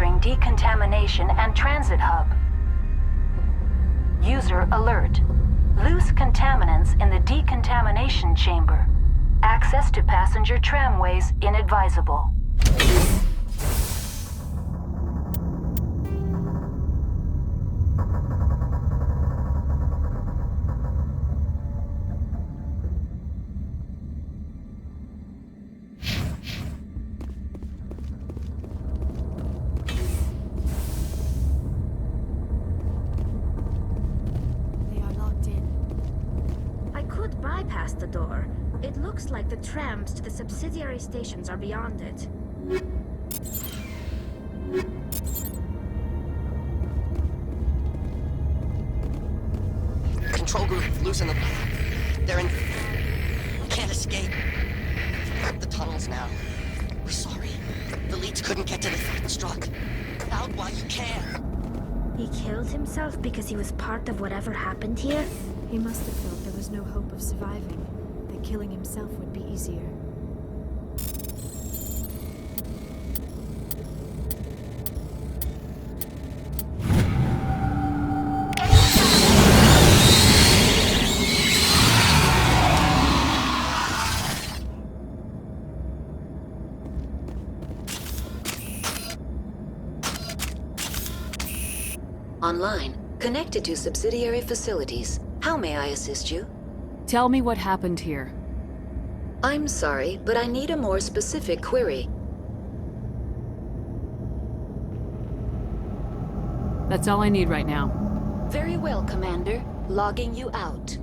entering decontamination and transit hub. User alert. Loose contaminants in the decontamination chamber. Access to passenger tramways inadvisable. Bypass the door. It looks like the trams to the subsidiary stations are beyond it. Control group, loosen them. They're in... We can't escape. The tunnels now. We're sorry. The leads couldn't get to the construct. Out while you can. He killed himself because he was part of whatever happened here? He must have felt there was no hope of surviving, that killing himself would be easier. Online, connected to subsidiary facilities. How may I assist you? Tell me what happened here. I'm sorry, but I need a more specific query. That's all I need right now. Very well, Commander. Logging you out.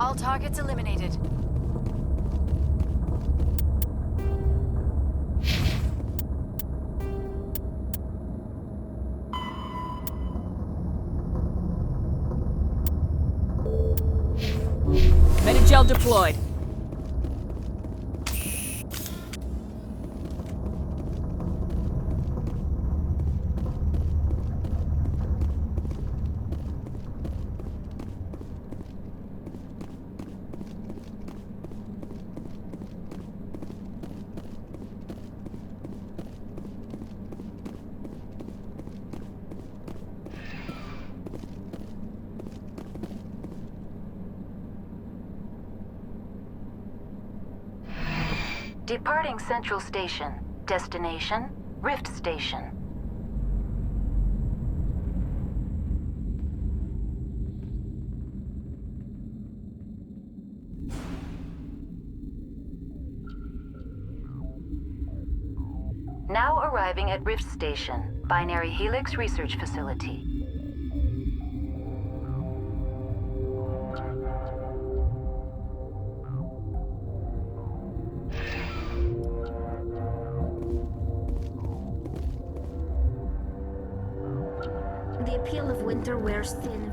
All targets eliminated. Medevice gel deployed. Departing Central Station. Destination, Rift Station. Now arriving at Rift Station, Binary Helix Research Facility. The appeal of winter wears thin.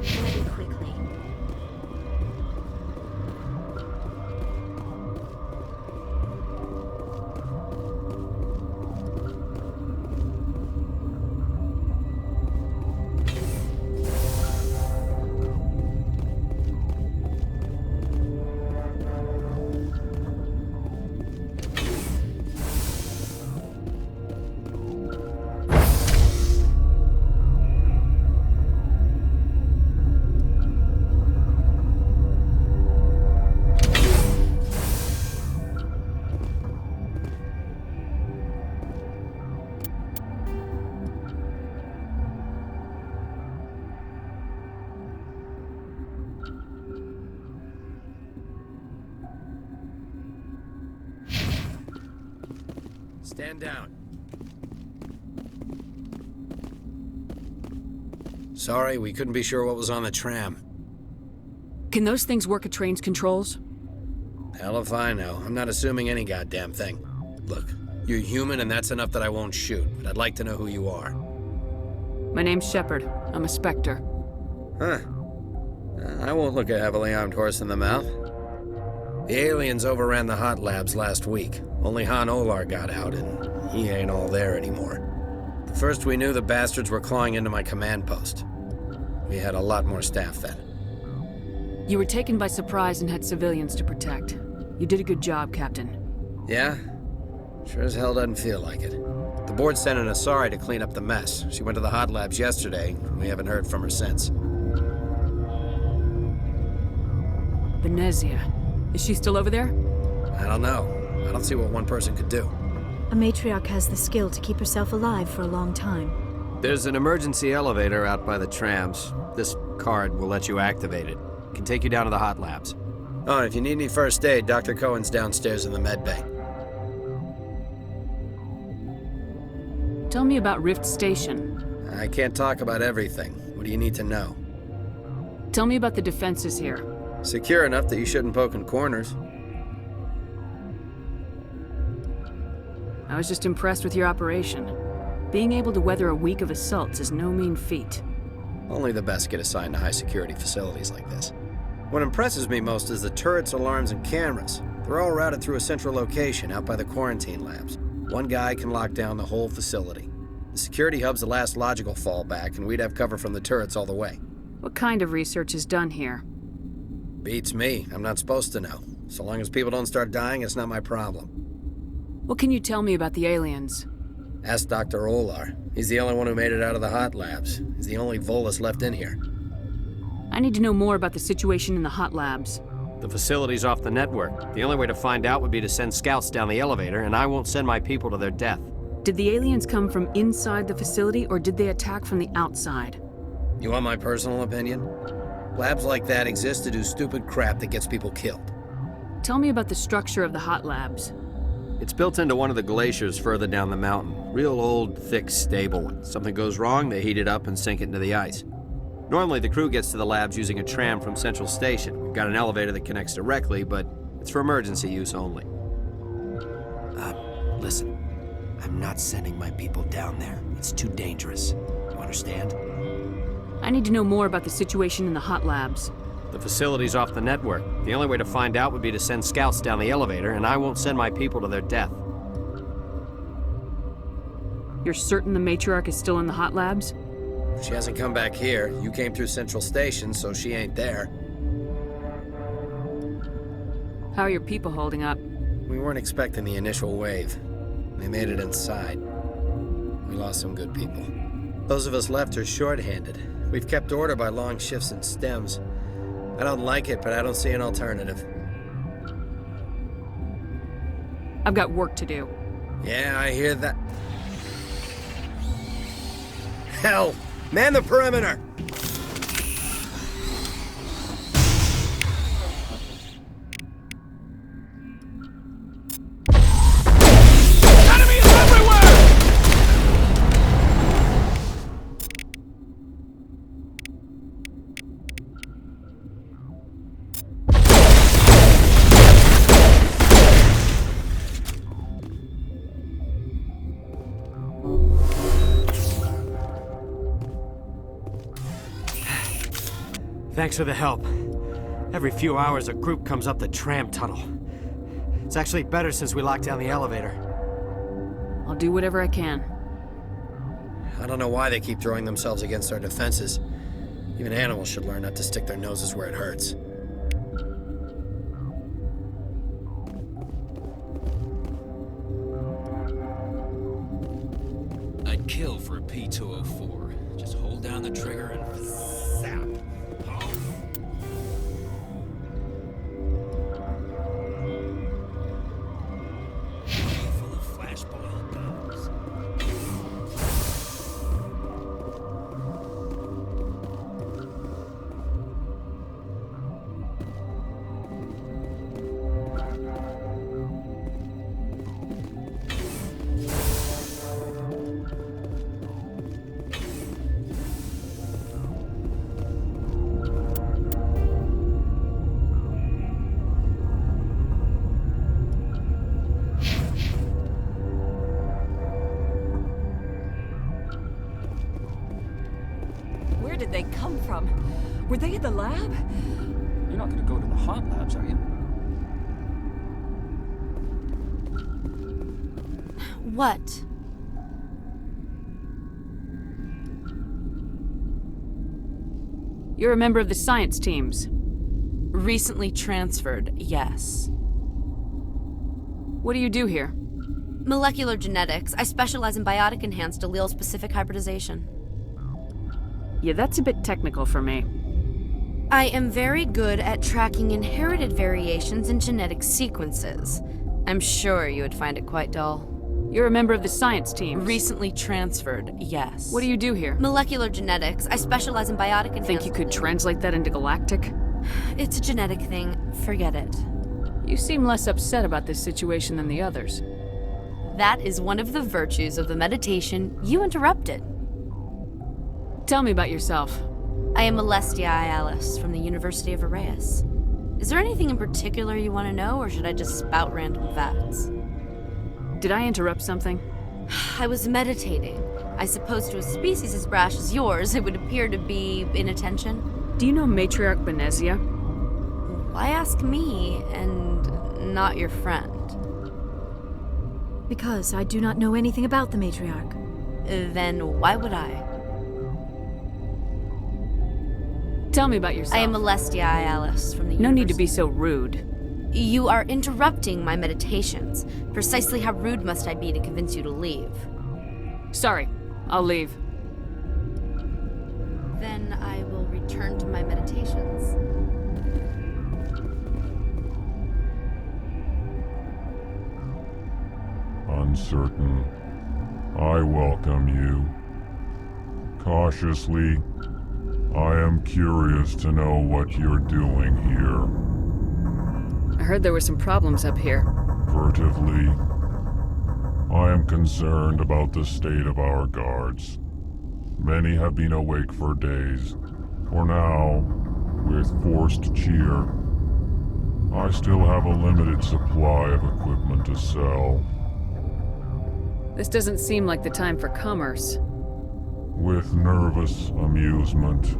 Moving quickly. Stand down. Sorry, we couldn't be sure what was on the tram. Can those things work at train's controls? Hell if I know. I'm not assuming any goddamn thing. Look, you're human and that's enough that I won't shoot, but I'd like to know who you are. My name's Shepard. I'm a Spectre. Huh. I won't look a heavily armed horse in the mouth. The aliens overran the hot labs last week. Only Han Olar got out, and he ain't all there anymore. The first we knew, the bastards were clawing into my command post. We had a lot more staff then. You were taken by surprise and had civilians to protect. You did a good job, Captain. Yeah? Sure as hell doesn't feel like it. The board sent an Asari to clean up the mess. She went to the hot labs yesterday. We haven't heard from her since. Venezia. Is she still over there? I don't know. I don't see what one person could do. A matriarch has the skill to keep herself alive for a long time. There's an emergency elevator out by the trams. This card will let you activate it. It can take you down to the hot labs. Oh, and if you need any first aid, Dr. Cohen's downstairs in the med bay. Tell me about Rift Station. I can't talk about everything. What do you need to know? Tell me about the defenses here. Secure enough that you shouldn't poke in corners. I was just impressed with your operation. Being able to weather a week of assaults is no mean feat. Only the best get assigned to high-security facilities like this. What impresses me most is the turrets, alarms, and cameras. They're all routed through a central location out by the quarantine labs. One guy can lock down the whole facility. The security hub's the last logical fallback, and we'd have cover from the turrets all the way. What kind of research is done here? Beats me. I'm not supposed to know. So long as people don't start dying, it's not my problem. What can you tell me about the aliens? Ask Dr. Olar. He's the only one who made it out of the hot labs. He's the only Volus left in here. I need to know more about the situation in the hot labs. The facility's off the network. The only way to find out would be to send scouts down the elevator, and I won't send my people to their death. Did the aliens come from inside the facility, or did they attack from the outside? You want my personal opinion? Labs like that exist to do stupid crap that gets people killed. Tell me about the structure of the hot labs. It's built into one of the glaciers further down the mountain. Real old, thick, stable. When something goes wrong, they heat it up and sink it into the ice. Normally, the crew gets to the labs using a tram from Central Station. We've got an elevator that connects directly, but it's for emergency use only. Listen. I'm not sending my people down there. It's too dangerous. You understand? I need to know more about the situation in the hot labs. The facility's off the network. The only way to find out would be to send scouts down the elevator, and I won't send my people to their death. You're certain the matriarch is still in the hot labs? She hasn't come back here. You came through Central Station, so she ain't there. How are your people holding up? We weren't expecting the initial wave. They made it inside. We lost some good people. Those of us left are short-handed. We've kept order by long shifts and stems. I don't like it, but I don't see an alternative. I've got work to do. Yeah, I hear that. Hell! Man the perimeter! Thanks for the help. Every few hours, a group comes up the tram tunnel. It's actually better since we locked down the elevator. I'll do whatever I can. I don't know why they keep throwing themselves against our defenses. Even animals should learn not to stick their noses where it hurts. I'd kill for a P204. Just hold down the trigger and zap. Full of flashball guns. did they come from? Were they at the lab? You're not gonna go to the hot labs, are you? What? You're a member of the science teams. Recently transferred, yes. What do you do here? Molecular genetics. I specialize in biotic-enhanced allele-specific hybridization. Yeah, that's a bit technical for me. I am very good at tracking inherited variations in genetic sequences. I'm sure you would find it quite dull. You're a member of the science teams. Recently transferred, yes. What do you do here? Molecular genetics. I specialize in biotic-enhanced... Think you could translate that into galactic? It's a genetic thing. Forget it. You seem less upset about this situation than the others. That is one of the virtues of the meditation you interrupted. Tell me about yourself. I am Alestia Alice from the University of Arraeus. Is there anything in particular you want to know, or should I just spout random facts? Did I interrupt something? I was meditating. I suppose to a species as brash as yours, it would appear to be inattention. Do you know Matriarch Benezia? Why ask me, and not your friend? Because I do not know anything about the Matriarch. Then why would I? Tell me about yourself. I am Alestia Alice from the No need to be so rude. You are interrupting my meditations. Precisely how rude must I be to convince you to leave? Sorry, I'll leave. Then I will return to my meditations. Uncertain. I welcome you. Cautiously, I am curious to know what you're doing here. I heard there were some problems up here. Furtively, I am concerned about the state of our guards. Many have been awake for days. For now, with forced cheer, I still have a limited supply of equipment to sell. This doesn't seem like the time for commerce. With nervous amusement,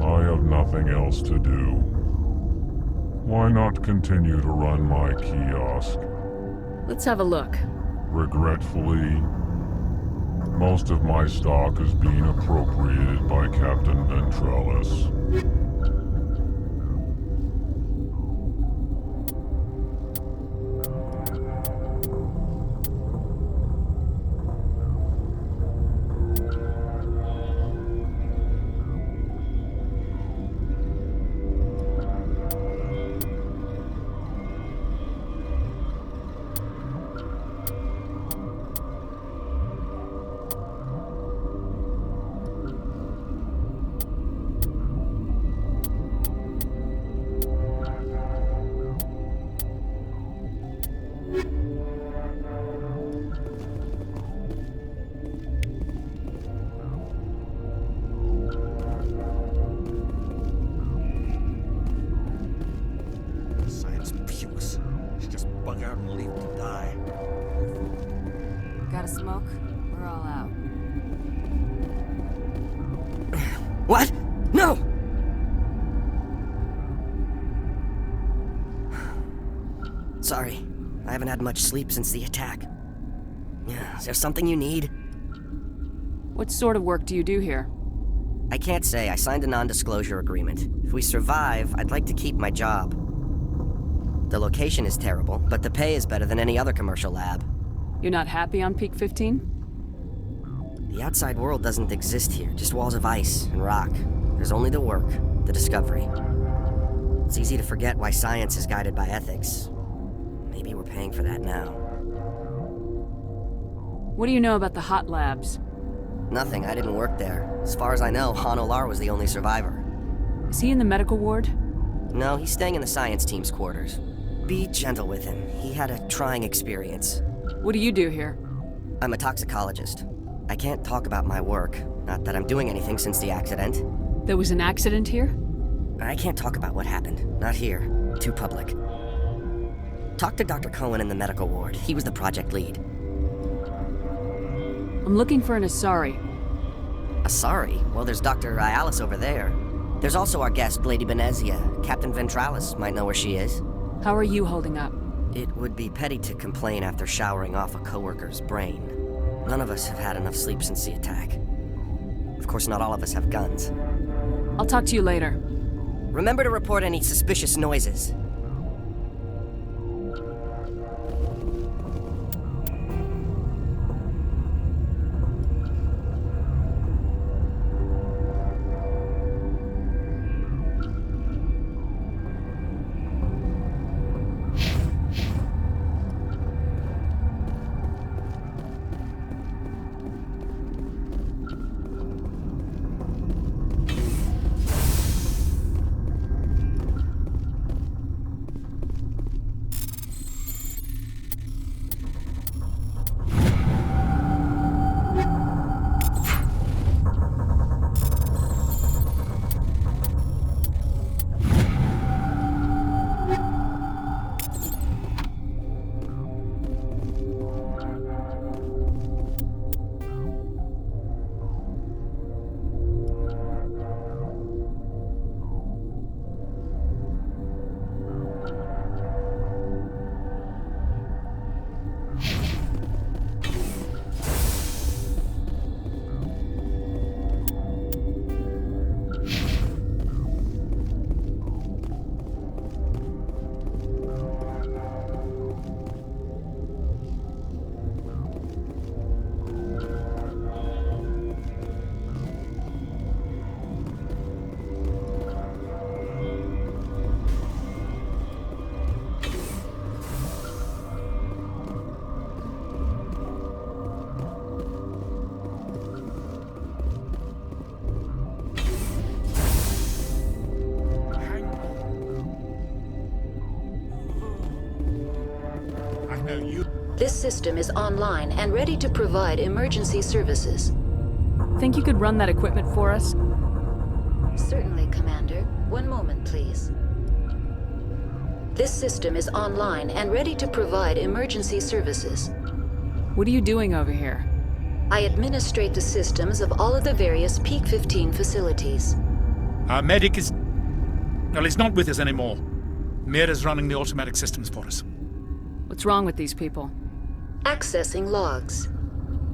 I have nothing else to do. Why not continue to run my kiosk? Let's have a look. Regretfully, most of my stock is being appropriated by Captain Ventrellis. Gotta smoke? We're all out. What? No! Sorry, I haven't had much sleep since the attack. Is there something you need? What sort of work do you do here? I can't say. I signed a non-disclosure agreement. If we survive, I'd like to keep my job. The location is terrible, but the pay is better than any other commercial lab. You're not happy on Peak 15? The outside world doesn't exist here, just walls of ice and rock. There's only the work, the discovery. It's easy to forget why science is guided by ethics. Maybe we're paying for that now. What do you know about the hot labs? Nothing, I didn't work there. As far as I know, Han Olar was the only survivor. Is he in the medical ward? No, he's staying in the science team's quarters. Be gentle with him. He had a trying experience. What do you do here? I'm a toxicologist. I can't talk about my work. Not that I'm doing anything since the accident. There was an accident here? I can't talk about what happened. Not here. Too public. Talk to Dr. Cohen in the medical ward. He was the project lead. I'm looking for an Asari. Sorry. Well, there's Dr. Ayalis over there. There's also our guest, Lady Benezia. Captain Ventralis might know where she is. How are you holding up? It would be petty to complain after showering off a coworker's brain. None of us have had enough sleep since the attack. Of course, not all of us have guns. I'll talk to you later. Remember to report any suspicious noises. This system is online and ready to provide emergency services. Think you could run that equipment for us? Certainly, Commander. One moment, please. This system is online and ready to provide emergency services. What are you doing over here? I administrate the systems of all of the various Peak 15 facilities. Our medic is... well, he's not with us anymore. Mira's running the automatic systems for us. What's wrong with these people? Accessing logs.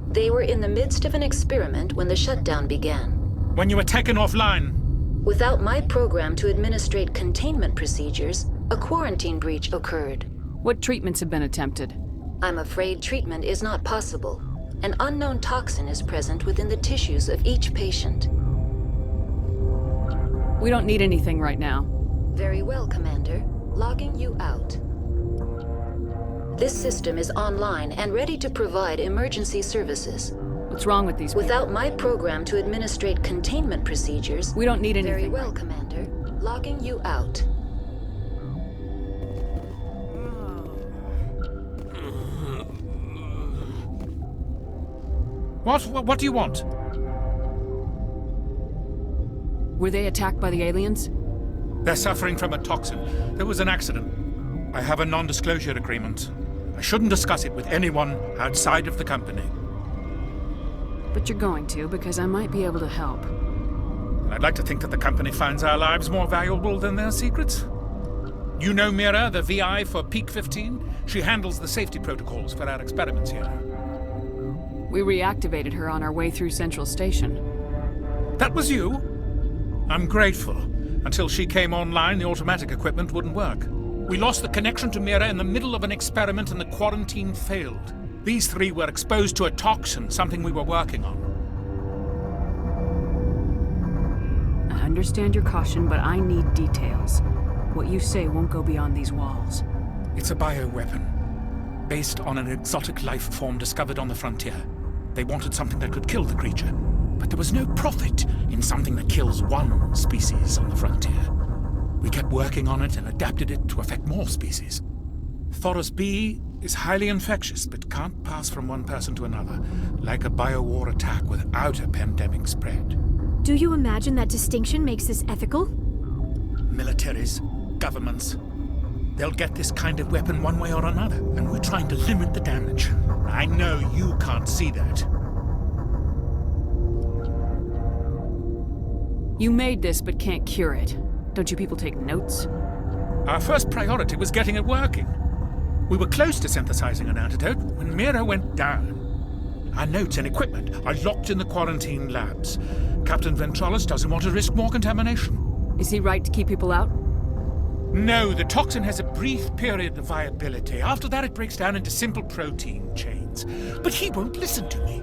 They were in the midst of an experiment when the shutdown began. When you were taken offline... Without my program to administrate containment procedures, a quarantine breach occurred. What treatments have been attempted? I'm afraid treatment is not possible. An unknown toxin is present within the tissues of each patient. We don't need anything right now. Very well, Commander. Logging you out. This system is online and ready to provide emergency services. What's wrong with these people? Without my program to administrate containment procedures... We don't need anything. Very well, Commander. Logging you out. What do you want? Were they attacked by the aliens? They're suffering from a toxin. There was an accident. I have a non-disclosure agreement. I shouldn't discuss it with anyone outside of the company. But you're going to, because I might be able to help. And I'd like to think that the company finds our lives more valuable than their secrets. You know Mira, the VI for Peak 15? She handles the safety protocols for our experiments here. We reactivated her on our way through Central Station. That was you? I'm grateful. Until she came online, the automatic equipment wouldn't work. We lost the connection to Mira in the middle of an experiment and the quarantine failed. These three were exposed to a toxin, something we were working on. I understand your caution, but I need details. What you say won't go beyond these walls. It's a bioweapon, based on an exotic life form discovered on the frontier. They wanted something that could kill the creature, but there was no profit in something that kills one species on the frontier. We kept working on it and adapted it to affect more species. Thoros B is highly infectious, but can't pass from one person to another, like a biowar attack without a pandemic spread. Do you imagine that distinction makes this ethical? Militaries, governments, they'll get this kind of weapon one way or another, and we're trying to limit the damage. I know you can't see that. You made this but can't cure it. Don't you people take notes? Our first priority was getting it working. We were close to synthesizing an antidote when Mira went down. Our notes and equipment are locked in the quarantine labs. Captain Ventralis doesn't want to risk more contamination. Is he right to keep people out? No, the toxin has a brief period of viability. After that, it breaks down into simple protein chains. But he won't listen to me.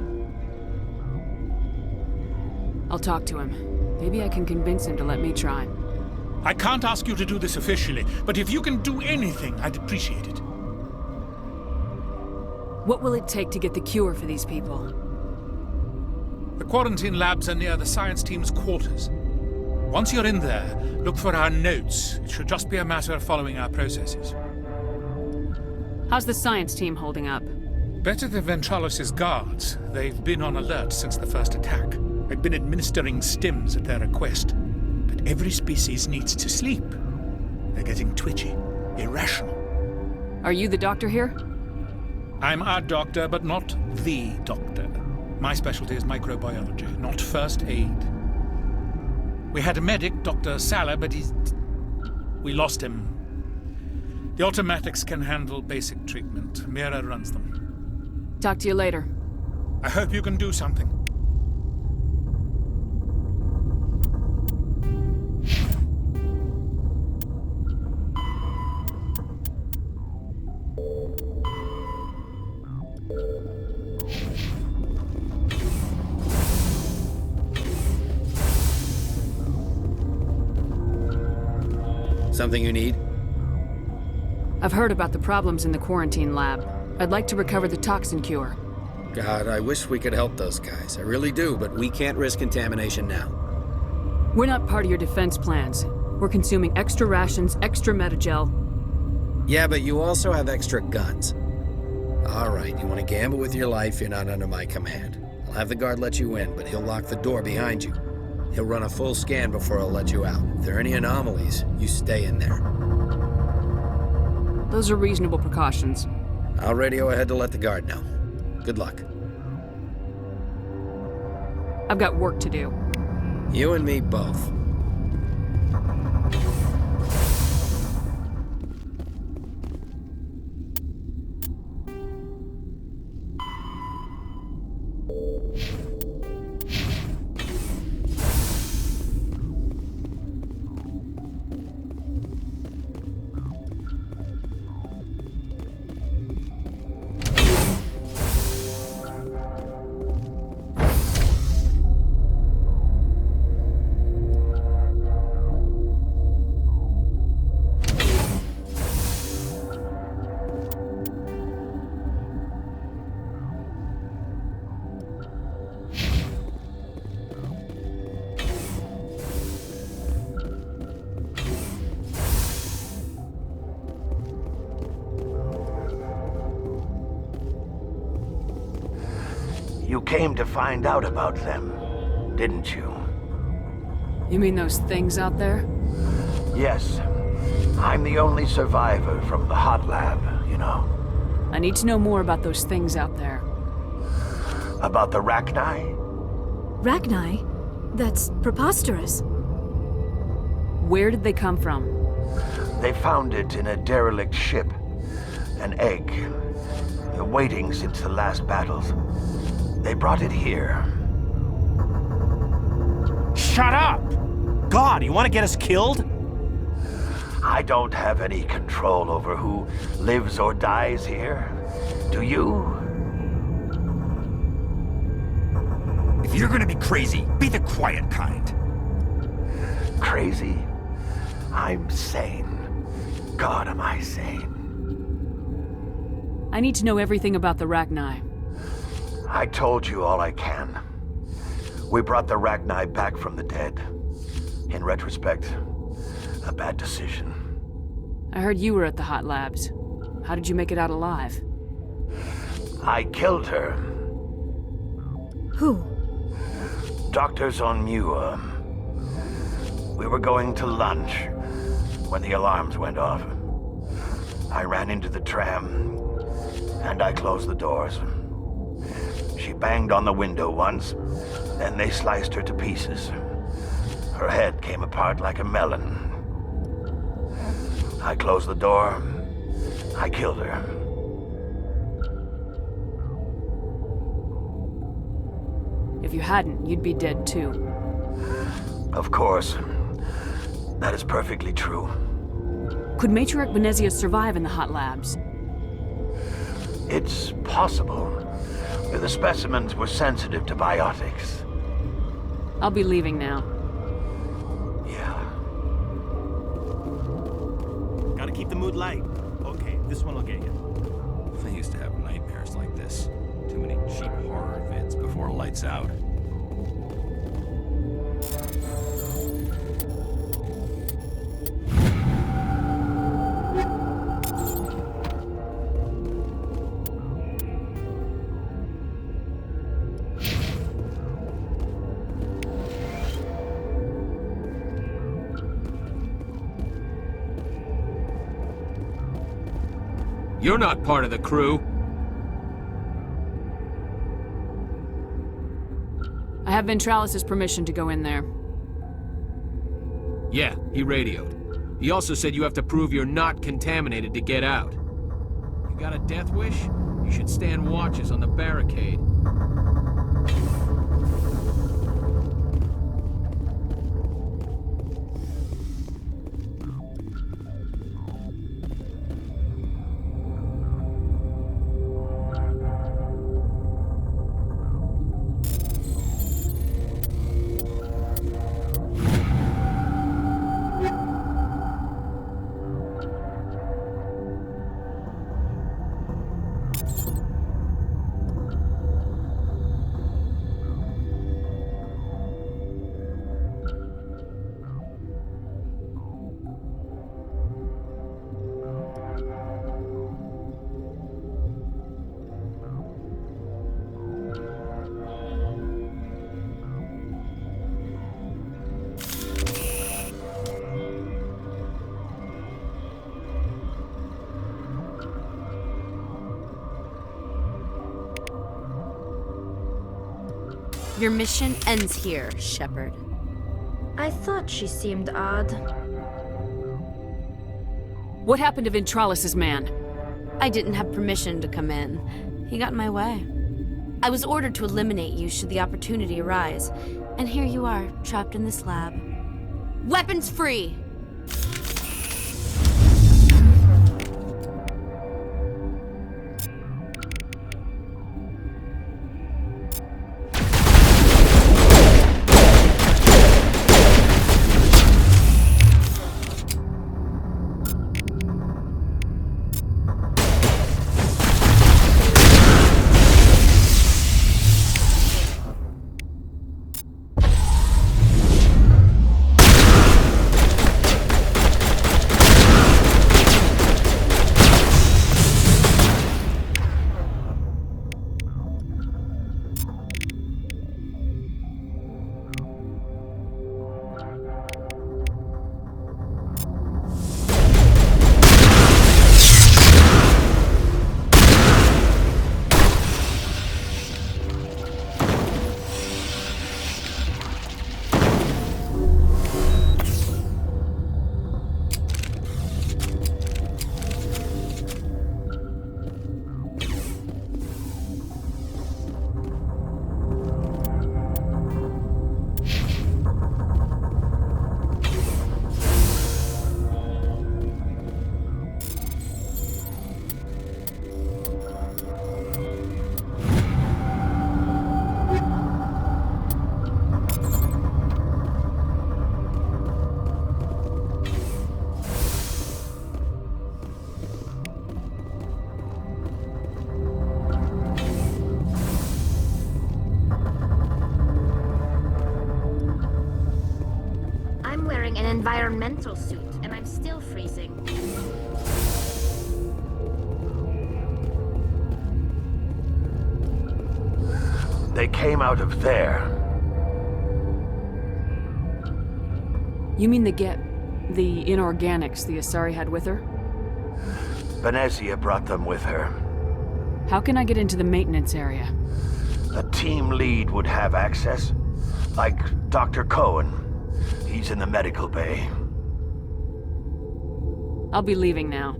I'll talk to him. Maybe I can convince him to let me try. I can't ask you to do this officially, but if you can do anything, I'd appreciate it. What will it take to get the cure for these people? The quarantine labs are near the science team's quarters. Once you're in there, look for our notes. It should just be a matter of following our processes. How's the science team holding up? Better than Ventralis' guards. They've been on alert since the first attack. I've been administering stims at their request. But every species needs to sleep. They're getting twitchy, irrational. Are you the doctor here? I'm our doctor, but not the doctor. My specialty is microbiology, not first aid. We had a medic, Dr. Salah, but we lost him. The automatics can handle basic treatment. Mira runs them. Talk to you later. I hope you can do something. Something you need? I've heard about the problems in the quarantine lab. I'd like to recover the toxin cure. God, I wish we could help those guys. I really do, but we can't risk contamination now. We're not part of your defense plans. We're consuming extra rations, extra Medigel. Yeah, but you also have extra guns. All right, you want to gamble with your life, you're not under my command. I'll have the guard let you in, but he'll lock the door behind you. He'll run a full scan before he'll let you out. If there are any anomalies, you stay in there. Those are reasonable precautions. I'll radio ahead to let the guard know. Good luck. I've got work to do. You and me both. You came to find out about them, didn't you? You mean those things out there? Yes. I'm the only survivor from the hot lab, you know. I need to know more about those things out there. About the Rachni? Rachni? That's preposterous. Where did they come from? They found it in a derelict ship. An egg. Waiting since the last battles. They brought it here. Shut up! God, you want to get us killed? I don't have any control over who lives or dies here. Do you? If you're gonna be crazy, be the quiet kind. Crazy? I'm sane. God, am I sane. I need to know everything about the Rachni. I told you all I can. We brought the Rachni back from the dead. In retrospect, a bad decision. I heard you were at the hot labs. How did you make it out alive? I killed her. Who? Doctors on Muir. We were going to lunch when the alarms went off. I ran into the tram, and I closed the doors. She banged on the window once, then they sliced her to pieces. Her head came apart like a melon. I closed the door. I killed her. If you hadn't, you'd be dead too. Of course. That is perfectly true. Could Matriarch Venezia survive in the hot labs? It's possible. The specimens were sensitive to biotics. I'll be leaving now. Yeah. Gotta keep the mood light. Okay, this one will get you. I used to have nightmares like this. Too many cheap horror vids before lights out. You're not part of the crew. I have Ventralis' permission to go in there. Yeah, he radioed. He also said you have to prove you're not contaminated to get out. You got a death wish? You should stand watches on the barricade. Your mission ends here, Shepard. I thought she seemed odd. What happened to Ventralis' man? I didn't have permission to come in. He got in my way. I was ordered to eliminate you should the opportunity arise. And here you are, trapped in this lab. Weapons free! An environmental suit, and I'm still freezing. They came out of there. You mean the inorganics the Asari had with her? Venezia brought them with her. How can I get into the maintenance area? A team lead would have access, like Dr. Cohen. He's in the medical bay. I'll be leaving now.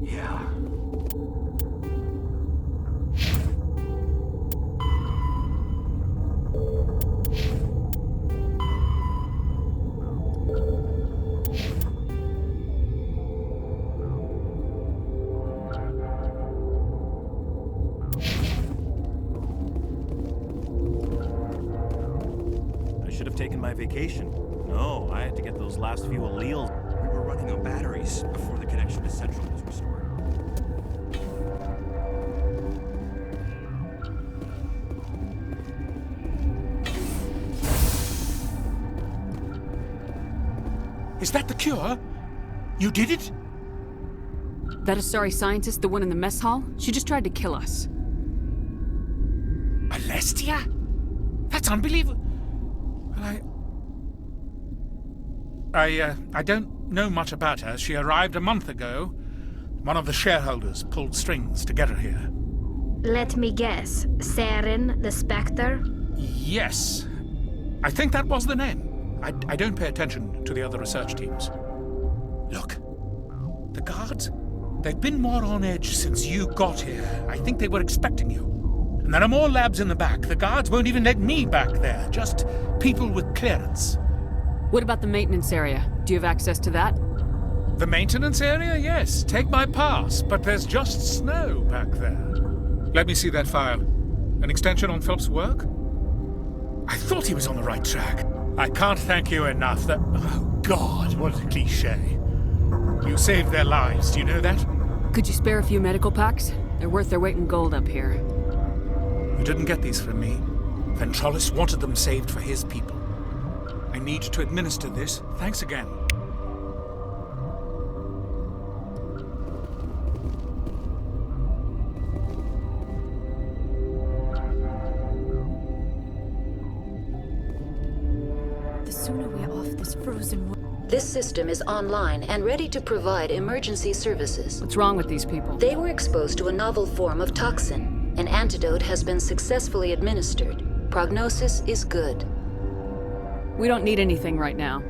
Yeah. I should have taken my vacation. No, I had to get those last few alleles. We were running on batteries before the connection to Central was restored. Is that the cure? You did it? That Asari scientist, the one in the mess hall? She just tried to kill us. Alestia? That's unbelievable. Well, I don't know much about her. She arrived a month ago. One of the shareholders pulled strings to get her here. Let me guess. Saren, the Spectre? Yes. I think that was the name. I don't pay attention to the other research teams. Look, the guards, they've been more on edge since you got here. I think they were expecting you. And there are more labs in the back. The guards won't even let me back there. Just people with clearance. What about the maintenance area? Do you have access to that? The maintenance area? Yes. Take my pass. But there's just snow back there. Let me see that file. An extension on Phelps' work? I thought he was on the right track. I can't thank you enough. That... Oh, God, what a cliché. You saved their lives. Do you know that? Could you spare a few medical packs? They're worth their weight in gold up here. You didn't get these from me. Ventrolis wanted them saved for his people. I need to administer this. Thanks again. The sooner we're off this frozen world. This system is online and ready to provide emergency services. What's wrong with these people? They were exposed to a novel form of toxin. An antidote has been successfully administered. Prognosis is good. We don't need anything right now.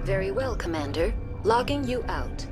Very well, Commander. Logging you out.